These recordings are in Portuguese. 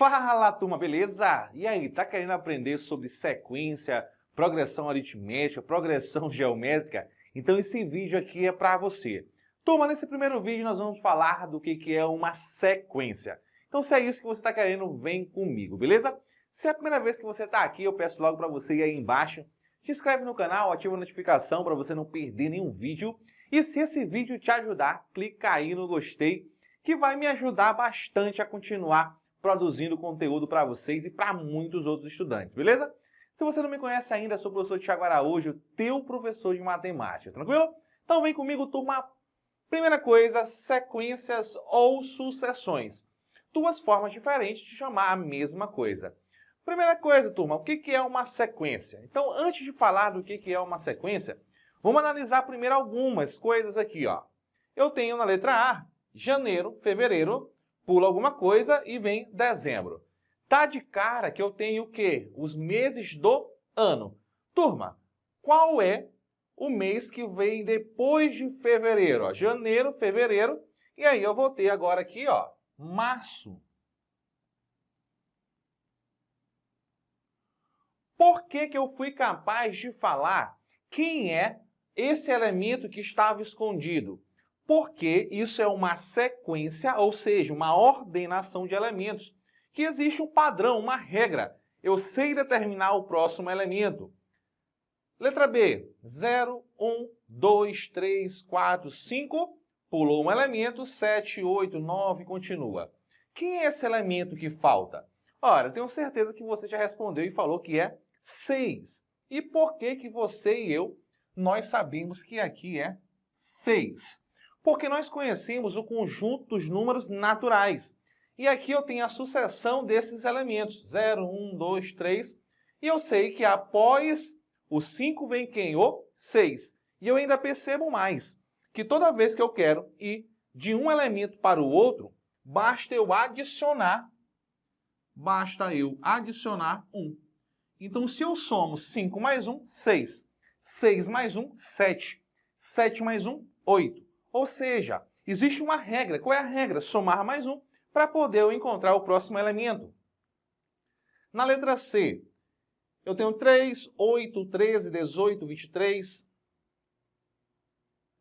Fala, turma, beleza? E aí, tá querendo aprender sobre sequência, progressão aritmética, progressão geométrica? Então esse vídeo aqui é para você. Turma, nesse primeiro vídeo nós vamos falar do que é uma sequência. Então se é isso que você está querendo, vem comigo, beleza? Se é a primeira vez que você está aqui, eu peço logo para você ir aí embaixo, se inscreve no canal, ativa a notificação para você não perder nenhum vídeo. E se esse vídeo te ajudar, clica aí no gostei, que vai me ajudar bastante a continuar produzindo conteúdo para vocês e para muitos outros estudantes, beleza? Se você não me conhece ainda, sou o professor Thiago Araújo, teu professor de matemática, tranquilo? Então vem comigo, turma. Primeira coisa, sequências ou sucessões. Duas formas diferentes de chamar a mesma coisa. Primeira coisa, turma, o que é uma sequência? Então, antes de falar do que é uma sequência, vamos analisar primeiro algumas coisas aqui, ó. Eu tenho na letra A, janeiro, fevereiro, pula alguma coisa e vem dezembro. Tá de cara que eu tenho o quê? Os meses do ano. Turma, qual é o mês que vem depois de fevereiro? Ó, janeiro, fevereiro, e aí eu vou ter agora aqui, ó, março. Por que eu fui capaz de falar quem é esse elemento que estava escondido? Porque isso é uma sequência, ou seja, uma ordenação de elementos, que existe um padrão, uma regra. Eu sei determinar o próximo elemento. Letra B, 0, 1, 2, 3, 4, 5, pulou um elemento, 7, 8, 9, continua. Quem é esse elemento que falta? Ora, eu tenho certeza que você já respondeu e falou que é 6. E por que você e eu, nós sabemos que aqui é 6? Porque nós conhecemos o conjunto dos números naturais. E aqui eu tenho a sucessão desses elementos, 0, 1, 2, 3, e eu sei que após o 5 vem quem? O 6. E eu ainda percebo mais, que toda vez que eu quero ir de um elemento para o outro, basta eu adicionar 1. Então, se eu somo 5 mais 1, 6. 6 mais 1, 7. 7 mais 1, 8. Ou seja, existe uma regra. Qual é a regra? Somar mais 1 para poder eu encontrar o próximo elemento. Na letra C, eu tenho 3, 8, 13, 18, 23,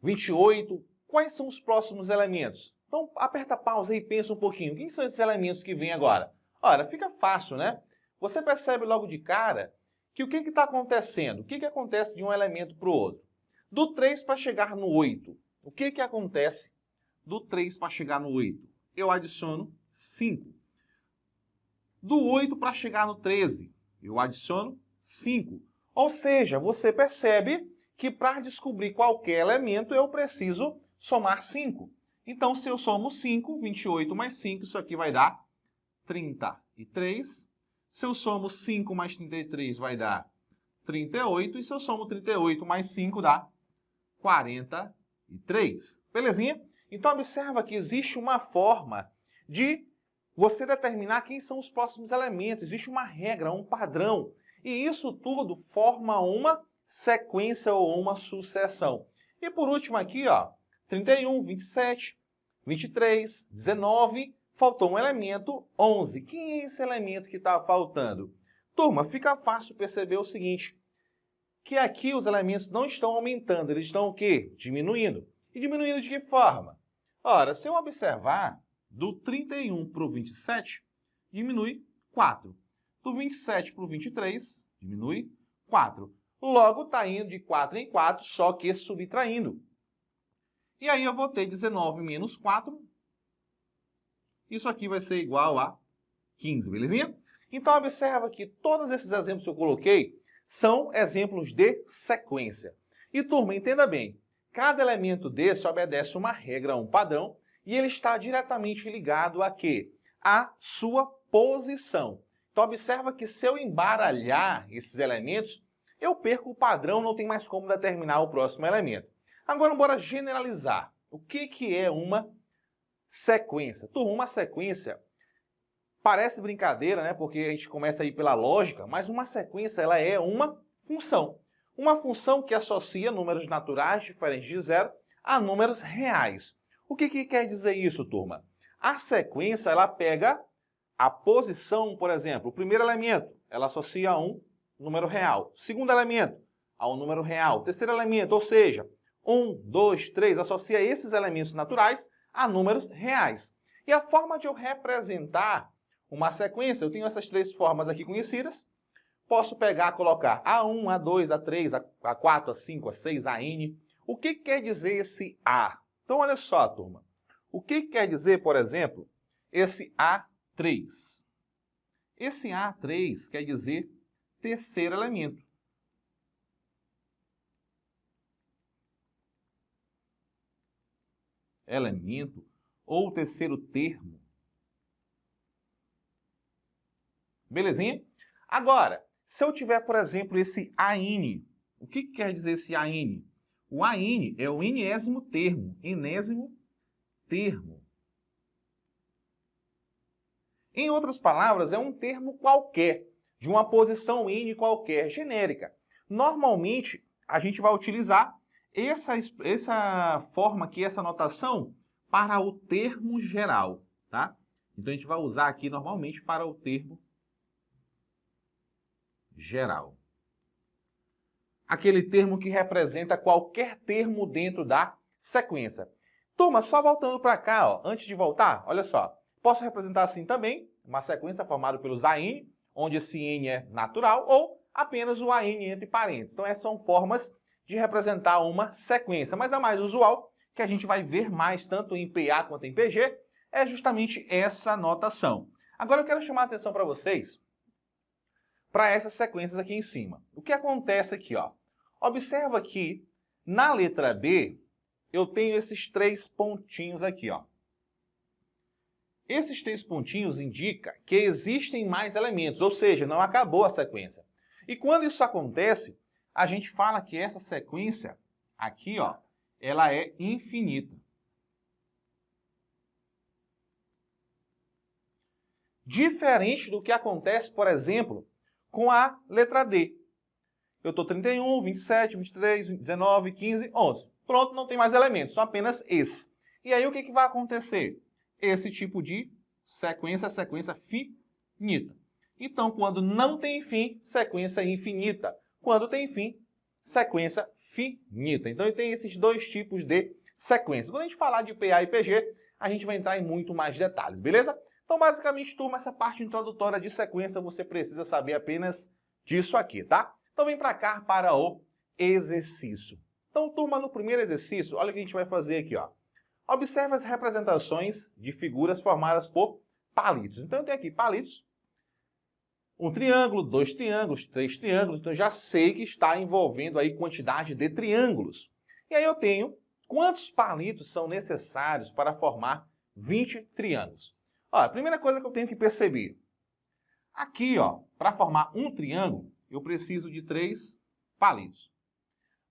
28. Quais são os próximos elementos? Então, aperta a pausa e pensa um pouquinho. Quem são esses elementos que vêm agora? Ora, fica fácil, né? Você percebe logo de cara que o que está acontecendo? O que acontece de um elemento para o outro? Do 3 para chegar no 8. O que acontece do 3 para chegar no 8? Eu adiciono 5. Do 8 para chegar no 13, eu adiciono 5. Ou seja, você percebe que para descobrir qualquer elemento eu preciso somar 5. Então, se eu somo 5, 28 mais 5, isso aqui vai dar 33. Se eu somo 5 mais 33, vai dar 38. E se eu somo 38 mais 5, dá 43. Belezinha? Então, observa que existe uma forma de você determinar quem são os próximos elementos. Existe uma regra, um padrão. E isso tudo forma uma sequência ou uma sucessão. E por último aqui, ó, 31, 27, 23, 19... faltou um elemento, 11. Quem é esse elemento que está faltando? Turma, fica fácil perceber o seguinte, que aqui os elementos não estão aumentando, eles estão o quê? Diminuindo. E diminuindo de que forma? Ora, se eu observar, do 31 para o 27, diminui 4. Do 27 para o 23, diminui 4. Logo, está indo de 4 em 4, só que subtraindo. E aí eu vou ter 19 menos 4, isso aqui vai ser igual a 15, belezinha? Então, observa que todos esses exemplos que eu coloquei são exemplos de sequência. E, turma, entenda bem, cada elemento desse obedece uma regra, um padrão, e ele está diretamente ligado a quê? A sua posição. Então, observa que se eu embaralhar esses elementos, eu perco o padrão, não tem mais como determinar o próximo elemento. Agora, bora generalizar. O que é uma sequência? Turma, uma sequência parece brincadeira, né? Porque a gente começa aí pela lógica, mas uma sequência ela é uma função. Uma função que associa números naturais diferentes de zero a números reais. O que quer dizer isso, turma? A sequência ela pega a posição, por exemplo, o primeiro elemento, ela associa a um número real. O segundo elemento, a um número real. O terceiro elemento, ou seja, 1, 2, 3, associa esses elementos naturais a números reais. E a forma de eu representar uma sequência, eu tenho essas três formas aqui conhecidas. Posso pegar, colocar A1, A2, A3, A4, A5, A6, AN. O que quer dizer esse A? Então, olha só, turma. O que quer dizer, por exemplo, esse A3? Esse A3 quer dizer terceiro elemento. Elemento ou terceiro termo. Belezinha? Agora, se eu tiver, por exemplo, esse AN, o que quer dizer esse AN? O AN é o enésimo termo. Enésimo termo. Em outras palavras, é um termo qualquer, de uma posição N qualquer, genérica. Normalmente, a gente vai utilizar essa forma aqui, essa notação, para o termo geral, tá? Então, a gente vai usar aqui normalmente para o termo geral. Aquele termo que representa qualquer termo dentro da sequência. Turma, só voltando para cá, ó, antes de voltar, olha só. Posso representar assim também, uma sequência formada pelos AN, onde esse N é natural, ou apenas o AN entre parênteses. Então, essas são formas de representar uma sequência. Mas a mais usual, que a gente vai ver mais tanto em PA quanto em PG, é justamente essa notação. Agora eu quero chamar a atenção para vocês para essas sequências aqui em cima. O que acontece aqui, ó? Observa que na letra B eu tenho esses três pontinhos aqui, ó. Esses três pontinhos indicam que existem mais elementos, ou seja, não acabou a sequência. E quando isso acontece, a gente fala que essa sequência aqui, ó, ela é infinita. Diferente do que acontece, por exemplo, com a letra D. Eu estou 31, 27, 23, 19, 15, 11. Pronto, não tem mais elementos, são apenas esse. E aí o que vai acontecer? Esse tipo de sequência é sequência finita. Então, quando não tem fim, sequência infinita. Quando tem fim, sequência finita. Então, tem esses dois tipos de sequência. Quando a gente falar de PA e PG, a gente vai entrar em muito mais detalhes, beleza? Então, basicamente, turma, essa parte introdutória de sequência, você precisa saber apenas disso aqui, tá? Então, vem para cá para o exercício. Então, turma, no primeiro exercício, olha o que a gente vai fazer aqui, ó. Observe as representações de figuras formadas por palitos. Então, eu tenho aqui palitos, um triângulo, dois triângulos, três triângulos. Então, eu já sei que está envolvendo aí quantidade de triângulos. E aí eu tenho quantos palitos são necessários para formar 20 triângulos. Olha, a primeira coisa que eu tenho que perceber. Aqui, ó, para formar um triângulo, eu preciso de 3 palitos.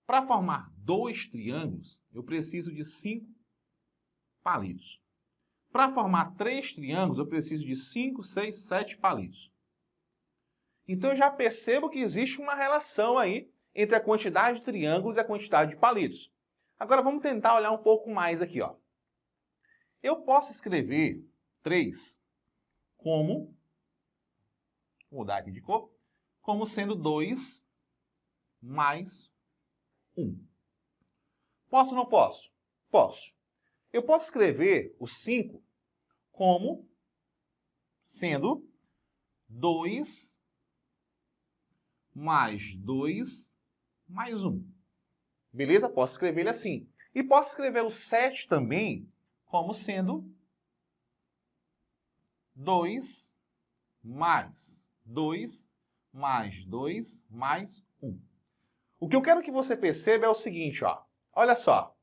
Para formar 2 triângulos, eu preciso de 5 palitos. Para formar 3 triângulos, eu preciso de 5, 6, 7 palitos. Então, eu já percebo que existe uma relação aí entre a quantidade de triângulos e a quantidade de palitos. Agora, vamos tentar olhar um pouco mais aqui, ó. Eu posso escrever 3 como, vou mudar aqui de cor, como sendo 2 mais 1. Posso ou não posso? Posso. Eu posso escrever o 5 como sendo 2 mais 2 mais 1. Beleza? Posso escrever ele assim. E posso escrever o 7 também como sendo 2 mais 2 mais 2 mais 1. O que eu quero que você perceba é o seguinte, ó. Olha só.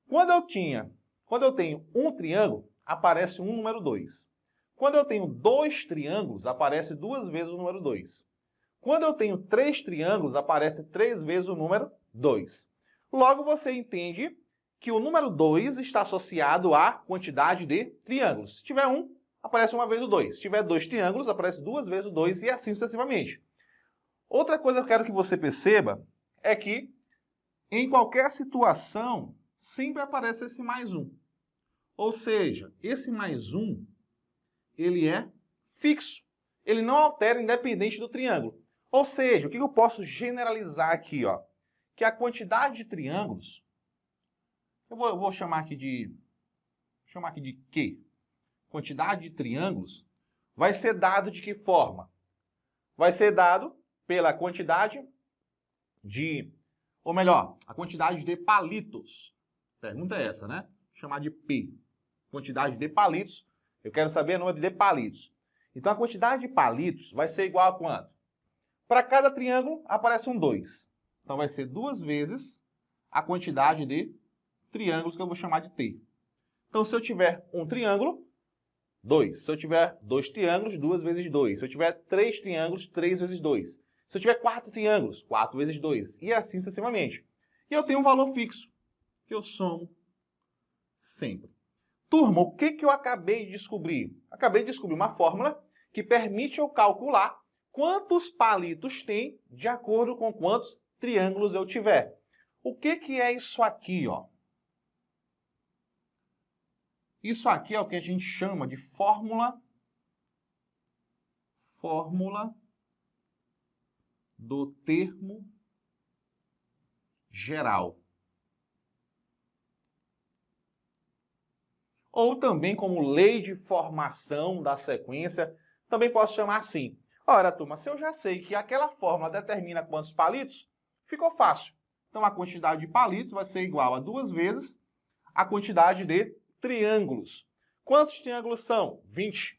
Quando eu tenho um triângulo, aparece um número 2. Quando eu tenho 2 triângulos, aparece 2 vezes o número 2. Quando eu tenho 3 triângulos, aparece 3 vezes o número 2. Logo, você entende que o número 2 está associado à quantidade de triângulos. Se tiver 1, aparece uma vez o 2. Se tiver 2 triângulos, aparece 2 vezes o 2 e assim sucessivamente. Outra coisa que eu quero que você perceba é que em qualquer situação, sempre aparece esse mais 1. Ou seja, esse mais 1, ele é fixo. Ele não altera independente do triângulo. Ou seja, o que eu posso generalizar aqui, ó? Que a quantidade de triângulos, eu vou chamar aqui de Q. Quantidade de triângulos vai ser dado de que forma? Vai ser dado pela quantidade de, ou melhor, a quantidade de palitos. Pergunta é essa, né? Vou chamar de P. Quantidade de palitos. Eu quero saber o número de palitos. Então, a quantidade de palitos vai ser igual a quanto? Para cada triângulo, aparece um 2. Então, vai ser 2 vezes a quantidade de triângulos que eu vou chamar de T. Então, se eu tiver um triângulo, 2. Se eu tiver 2 triângulos, 2 vezes 2. Se eu tiver 3 triângulos, 3 vezes 2. Se eu tiver 4 triângulos, 4 vezes 2. E assim sucessivamente. E eu tenho um valor fixo, que eu somo sempre. Turma, o que eu acabei de descobrir? Acabei de descobrir uma fórmula que permite eu calcular quantos palitos tem de acordo com quantos triângulos eu tiver. O que é isso aqui, ó? Isso aqui é o que a gente chama de fórmula do termo geral. Ou também como lei de formação da sequência, também posso chamar assim. Ora, turma, se eu já sei que aquela fórmula determina quantos palitos, ficou fácil. Então, a quantidade de palitos vai ser igual a 2 vezes a quantidade de triângulos. Quantos triângulos são? 20.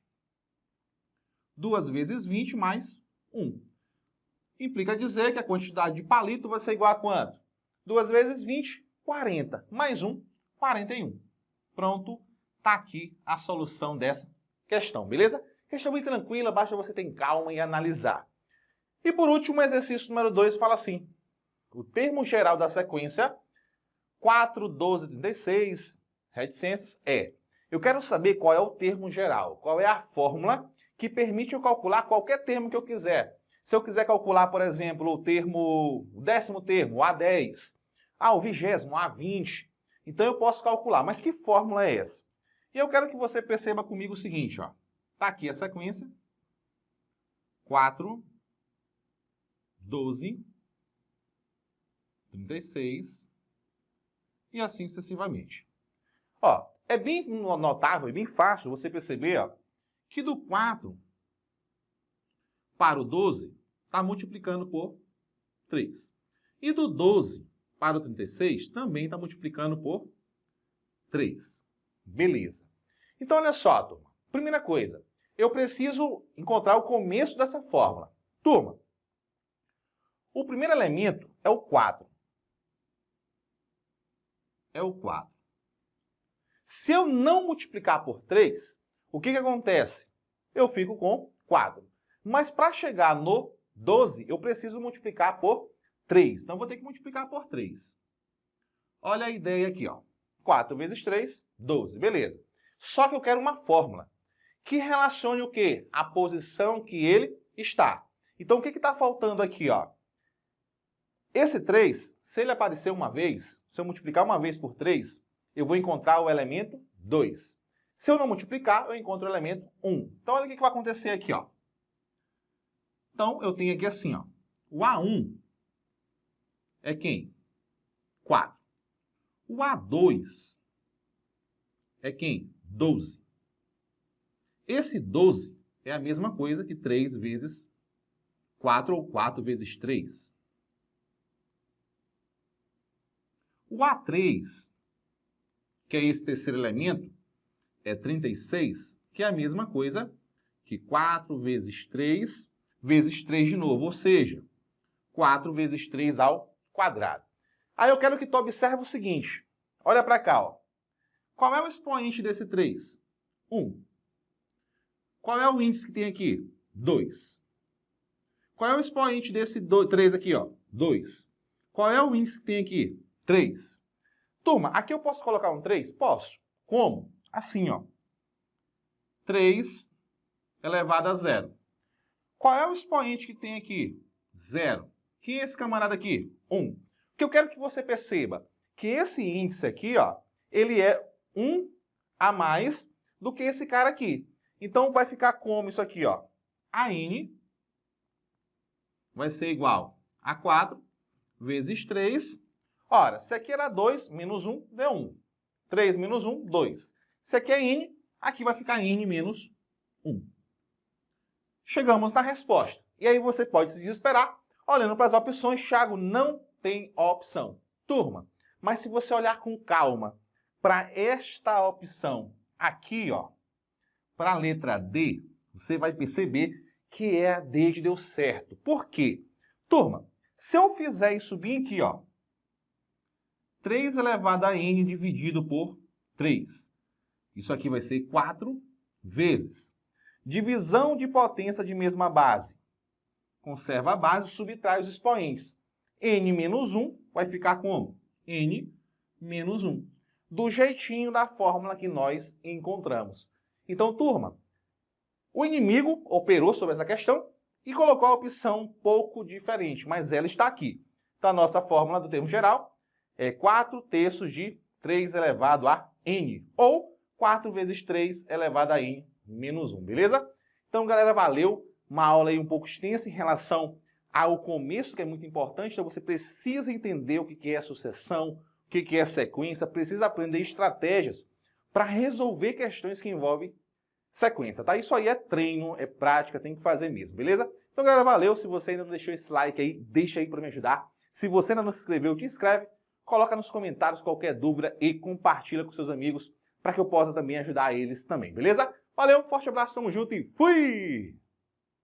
2 vezes 20 mais 1. Implica dizer que a quantidade de palito vai ser igual a quanto? 2 vezes 20, 40. Mais 1, 41. Pronto, está aqui a solução dessa questão, beleza? Questão bem tranquila, basta você ter calma e analisar. E por último, o exercício número 2 fala assim. O termo geral da sequência 4, 12, 36, reticências é. Eu quero saber qual é o termo geral, qual é a fórmula que permite eu calcular qualquer termo que eu quiser. Se eu quiser calcular, por exemplo, o 10º termo, o A10, o 20º, o A20, então eu posso calcular. Mas que fórmula é essa? E eu quero que você perceba comigo o seguinte, ó. Tá aqui a sequência. 4, 12, 36 e assim sucessivamente. Ó, é bem notável e bem fácil você perceber, ó, que do 4 para o 12 está multiplicando por 3. E do 12 para o 36 também está multiplicando por 3. Beleza. Então, olha só, turma. Primeira coisa, eu preciso encontrar o começo dessa fórmula. Turma, o primeiro elemento é o 4. É o 4. Se eu não multiplicar por 3, o que acontece? Eu fico com 4. Mas para chegar no 12, eu preciso multiplicar por 3. Então, eu vou ter que multiplicar por 3. Olha a ideia aqui, ó. 4 vezes 3, 12. Beleza. Só que eu quero uma fórmula que relacione o quê? A posição que ele está. Então, o que está faltando aqui, ó? Esse 3, se ele aparecer uma vez, se eu multiplicar uma vez por 3, eu vou encontrar o elemento 2. Se eu não multiplicar, eu encontro o elemento 1. Então, olha o que vai acontecer aqui, ó. Então, eu tenho aqui assim, ó. O A1 é quem? 4. O A2 é quem? 12. Esse 12 é a mesma coisa que 3 vezes 4 ou 4 vezes 3. O A3, que é esse terceiro elemento, é 36, que é a mesma coisa que 4 vezes 3 vezes 3 de novo, ou seja, 4 vezes 3 ao quadrado. Aí eu quero que tu observe o seguinte, olha para cá, ó. Qual é o expoente desse 3? 1. Qual é o índice que tem aqui? 2. Qual é o expoente desse 3 aqui, ó? 2. Qual é o índice que tem aqui? 3. Turma, aqui eu posso colocar um 3? Posso. Como? Assim, ó. 3 elevado a 0. Qual é o expoente que tem aqui? 0. Quem é esse camarada aqui? 1. O que eu quero que você perceba que esse índice aqui, ó, ele é 1 a mais do que esse cara aqui. Então, vai ficar como isso aqui, ó. A n vai ser igual a 4 vezes 3. Ora, se aqui era 2, menos 1, deu 1. 3 menos 1, 2. Se aqui é n, aqui vai ficar n menos 1. Chegamos na resposta. E aí você pode se desesperar olhando para as opções. Thiago, não tem opção. Turma, mas se você olhar com calma para esta opção aqui, ó, para a letra D, você vai perceber que é a D que deu certo. Por quê? Turma, se eu fizer isso bem aqui, ó, 3 elevado a n dividido por 3. Isso aqui vai ser 4 vezes. Divisão de potência de mesma base. Conserva a base e subtrai os expoentes. n menos 1 vai ficar como? N menos 1. Do jeitinho da fórmula que nós encontramos. Então, turma, o inimigo operou sobre essa questão e colocou a opção um pouco diferente, mas ela está aqui. Então, a nossa fórmula do termo geral é 4 terços de 3 elevado a n, ou 4 vezes 3 elevado a n menos 1, beleza? Então, galera, valeu. Uma aula aí um pouco extensa em relação ao começo, que é muito importante. Então, você precisa entender o que é sucessão, o que é sequência, precisa aprender estratégias para resolver questões que envolvem sequência, tá? Isso aí é treino, é prática, tem que fazer mesmo, beleza? Então, galera, valeu. Se você ainda não deixou esse like aí, deixa aí para me ajudar. Se você ainda não se inscreveu, te inscreve. Coloca nos comentários qualquer dúvida e compartilha com seus amigos para que eu possa também ajudar eles também, beleza? Valeu, forte abraço, tamo junto e fui!